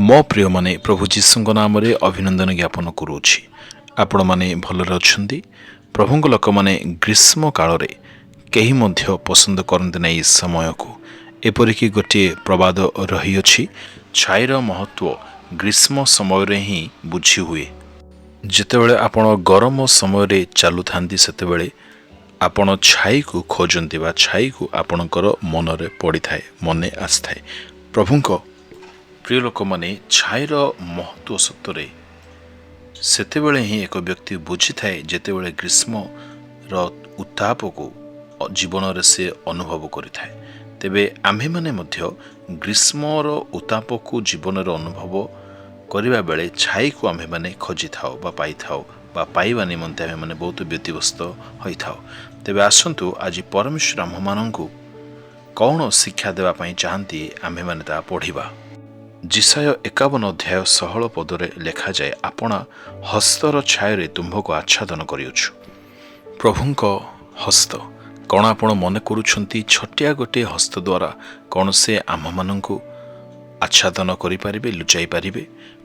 मो प्रिय माने प्रभु जीशुଙ୍କ नामରେ ଅଭିନନ୍ଦନ ଜ୍ଞାପନ କରୁଅଛି। ଆପଣମାନେ ଭଲରେ ଅଛନ୍ତି। ପ୍ରଭୁଙ୍କ ଲୋକମାନେ ଗ୍ରୀଷ୍ମ କାଳରେ କେହି ମଧ୍ୟ ପସନ୍ଦ କରନ୍ତି ନାହିଁ ସମୟକୁ। ଏପରିକି ଗୋଟିଏ ପ୍ରବାଦ ରହିଅଛି, ଛାଇର ମହତ୍ତ୍ୱ ଗ୍ରୀଷ୍ମ ସମୟରେ ହିଁ ବୁଝି ହୁଏ। ଯେତେବେଳେ ଆପଣ ଗରମ ସମୟରେ ଚାଲୁଥାନ୍ତି ସେତେବେଳେ ଆପଣ ଛାଇକୁ ଖୋଜନ୍ତି ବା ଛାଇକୁ ଆପଣଙ୍କର ମନରେ ପଡ଼ିଥାଏ, ମନେ ଆସିଥାଏ। ପ୍ରଭୁଙ୍କ ପ୍ରିୟ ଲୋକମାନେ ଛାଇର ମହତ୍ତ୍ୱ ସତ୍ୟରେ ସେତେବେଳେ ହିଁ ଏକ ବ୍ୟକ୍ତି ବୁଝିଥାଏ ଯେତେବେଳେ ଗ୍ରୀଷ୍ମର ଉତ୍ତାପକୁ ଜୀବନରେ ସେ ଅନୁଭବ କରିଥାଏ। ତେବେ ଆମ୍ଭେମାନେ ମଧ୍ୟ ଗ୍ରୀଷ୍ମର ଉତ୍ତାପକୁ ଜୀବନରେ ଅନୁଭବ କରିବା ବେଳେ ଛାଇକୁ ଆମ୍ଭେମାନେ ଖୋଜିଥାଉ ବା ପାଇଥାଉ ବା ପାଇବା ନିମନ୍ତେ ଆମ୍ଭେମାନେ ବହୁତ ବ୍ୟତିବ୍ୟସ୍ତ ହୋଇଥାଉ। ତେବେ ଆସନ୍ତୁ ଆଜି ପରମେଶ୍ୱର ଆମ୍ଭମାନଙ୍କୁ କଣ ଶିକ୍ଷା ଦେବା ପାଇଁ ଚାହାନ୍ତି ଆମ୍ଭେମାନେ ତାହା ପଢ଼ିବା। ଯିଶାୟ 51 ଅଧ୍ୟାୟ 16 ପଦରେ ଲେଖାଯାଏ, ଆପଣା ହସ୍ତର ଛାୟାରେ ତୁମ୍ଭକୁ ଆଚ୍ଛାଦନ କରିଅଛୁ। ପ୍ରଭୁଙ୍କ ହସ୍ତ କଣ ଆପଣ ମନେ କରୁଛନ୍ତି? ଛୋଟିଆ ଗୋଟିଏ ହସ୍ତ ଦ୍ୱାରା କଣ ସେ ଆମ୍ଭମାନଙ୍କୁ ଆଚ୍ଛାଦନ କରିପାରିବେ, ଲୁଚାଇ ପାରିବେ?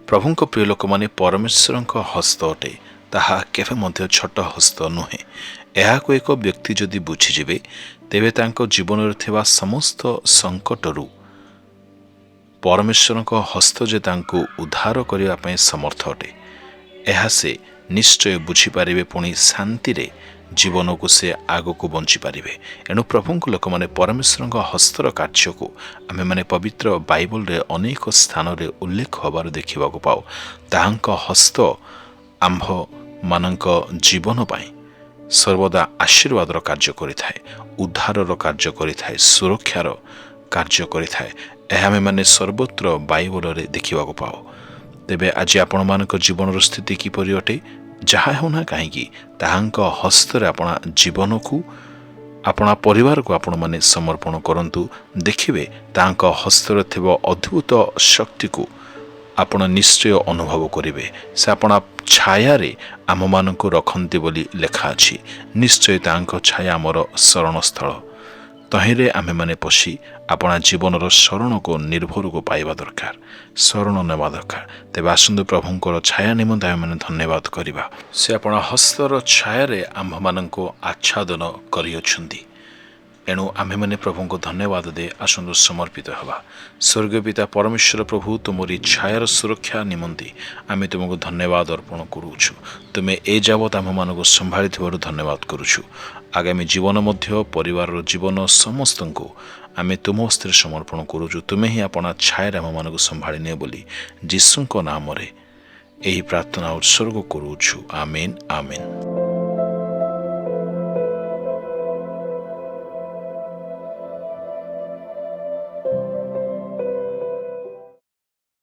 ପ୍ରଭୁଙ୍କ ପ୍ରିୟ ଲୋକମାନେ ପରମେଶ୍ୱରଙ୍କ ହସ୍ତ ଅଟେ, ତାହା କେବେ ମଧ୍ୟ ଛୋଟ ହସ୍ତ ନୁହେଁ। ଏହାକୁ ଏକ ବ୍ୟକ୍ତି ଯଦି ବୁଝିଯିବେ ତେବେ ତାଙ୍କ ଜୀବନରେ ଥିବା ସମସ୍ତ ସଙ୍କଟରୁ ପରମେଶ୍ୱରଙ୍କ ହସ୍ତ ଯେ ତାଙ୍କୁ ଉଦ୍ଧାର କରିବା ପାଇଁ ସମର୍ଥ ଅଟେ, ଏହା ସେ ନିଶ୍ଚୟ ବୁଝିପାରିବେ। ପୁଣି ଶାନ୍ତିରେ ଜୀବନକୁ ସେ ଆଗକୁ ବଞ୍ଚିପାରିବେ। ଏଣୁ ପ୍ରଭୁଙ୍କ ଲୋକମାନେ ପରମେଶ୍ୱରଙ୍କ ହସ୍ତର କାର୍ଯ୍ୟକୁ ଆମେମାନେ ପବିତ୍ର ବାଇବଲରେ ଅନେକ ସ୍ଥାନରେ ଉଲ୍ଲେଖ ହେବାର ଦେଖିବାକୁ ପାଉ। ତାହାଙ୍କ ହସ୍ତ ଆମ୍ଭମାନଙ୍କ ଜୀବନ ପାଇଁ ସର୍ବଦା ଆଶୀର୍ବାଦର କାର୍ଯ୍ୟ କରିଥାଏ, ଉଦ୍ଧାରର କାର୍ଯ୍ୟ କରିଥାଏ, ସୁରକ୍ଷାର କାର୍ଯ୍ୟ କରିଥାଏ। ଏହା ଆମେମାନେ ସର୍ବତ୍ର ବାଇବଲରେ ଦେଖିବାକୁ ପାଉ। ତେବେ ଆଜି ଆପଣମାନଙ୍କ ଜୀବନର ସ୍ଥିତି କିପରି ଅଟେ? ଯାହା ହେଉନା କାହିଁକି ତାହାଙ୍କ ହସ୍ତରେ ଆପଣା ଜୀବନକୁ, ଆପଣା ପରିବାରକୁ ଆପଣମାନେ ସମର୍ପଣ କରନ୍ତୁ। ଦେଖିବେ ତାହାଙ୍କ ହସ୍ତରେ ଥିବା ଅଦ୍ଭୁତ ଶକ୍ତିକୁ ଆପଣ ନିଶ୍ଚୟ ଅନୁଭବ କରିବେ। ସେ ଆପଣା ଛାୟାରେ ଆମମାନଙ୍କୁ ରଖନ୍ତି ବୋଲି ଲେଖା ଅଛି। ନିଶ୍ଚୟ ତାହାଙ୍କ ଛାୟା ଆମର ଶରଣସ୍ଥଳ। ତହିଁରେ ଆମେମାନେ ପଶି ଆପଣା ଜୀବନର ଶରଣକୁ, ନିର୍ଭରକୁ ପାଇବା ଦରକାର, ଶରଣ ନେବା ଦରକାର। ତେବେ ଆସନ୍ତୁ ପ୍ରଭୁଙ୍କର ଛାୟା ନିମନ୍ତେ ଆମେମାନେ ଧନ୍ୟବାଦ କରିବା। ସେ ଆପଣା ହସ୍ତର ଛାୟାରେ ଆମ୍ଭମାନଙ୍କୁ ଆଚ୍ଛାଦନ କରିଅଛନ୍ତି। ଏଣୁ ଆମ୍ଭେମାନେ ପ୍ରଭୁଙ୍କୁ ଧନ୍ୟବାଦ ଦେ ଆସନ୍ତୁ ସମର୍ପିତ ହେବା। ସ୍ୱର୍ଗୀୟ ପିତା ପରମେଶ୍ୱର ପ୍ରଭୁ, ତୁମରି ଛାୟାର ସୁରକ୍ଷା ନିମନ୍ତେ ଆମେ ତୁମକୁ ଧନ୍ୟବାଦ ଅର୍ପଣ କରୁଛୁ। ତୁମେ ଏ ଯାବତ ଆମ୍ଭମାନଙ୍କୁ ସମ୍ଭାଳିଥିବାରୁ ଧନ୍ୟବାଦ କରୁଛୁ। ଆଗାମୀ ଜୀବନ ମଧ୍ୟ ପରିବାରର ଜୀବନ ସମସ୍ତଙ୍କୁ ଆମେ ତୁମ ହସ୍ତରେ ସମର୍ପଣ କରୁଛୁ। ତୁମେ ହିଁ ଆପଣା ଛାୟାରେ ଆମମାନଙ୍କୁ ସମ୍ଭାଳି ନିଅ ବୋଲି ଯୀଶୁଙ୍କ ନାମରେ ଏହି ପ୍ରାର୍ଥନା ଉତ୍ସର୍ଗ କରୁଛୁ। ଆମେନ୍, ଆମେନ୍।